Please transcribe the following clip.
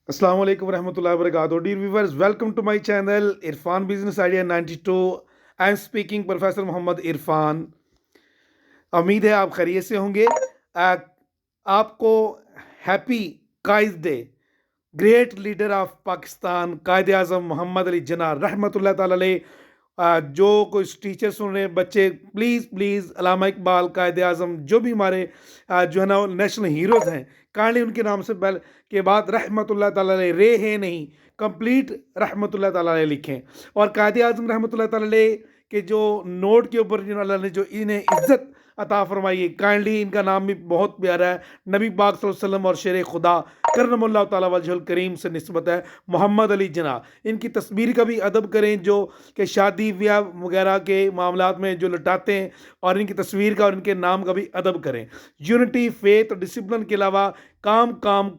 Assalamu alaikum warahmatullahi wabarakatuh. Dear viewers, welcome to my channel Irfan Business Idea 92. I am speaking Professor Muhammad Irfan. उम्मीद है आप खैरियत से होंगे। आपको happy Quaid day. Great leader of Pakistan Quaid Azam Mohammad Ali Jinnah रहमतुल्लाह ताला अलैह। जो कोई टीचर सुन रहे हैं बच्चे, प्लीज़ प्लीज़ अल्लामा इकबाल कायद आज़म जो भी हमारे जो है ना नेशनल हीरोज़ हैं, काइंडली उनके नाम से पहले के बाद रहमतुल्लाह ताला अलैह रे है नहीं, कंप्लीट रहमतुल्लाह ताला अलैह लिखें। और कायद आज़म रहमतुल्लाह ताला अलैह के जो नोट के ऊपर जिन्होंने अल्लाह ने जो इन्हें इज़्ज़त अता फरमाई है, काइंडली इनका नाम भी बहुत प्यारा है। नबी पाक सल्लल्लाहु अलैहि वसल्लम और शेर खुदा करमल्लाहु ताला वजहुल करीम से निस्बत है, मोहम्मद अली जिन्ना। इनकी तस्वीर का भी अदब करें, जो कि शादी ब्याह वगैरह के मामलात में जो लटाते हैं, और इनकी तस्वीर का और इनके नाम का भी अदब करें। यूनिटी, फेथ और डिसिप्लिन के अलावा काम काम का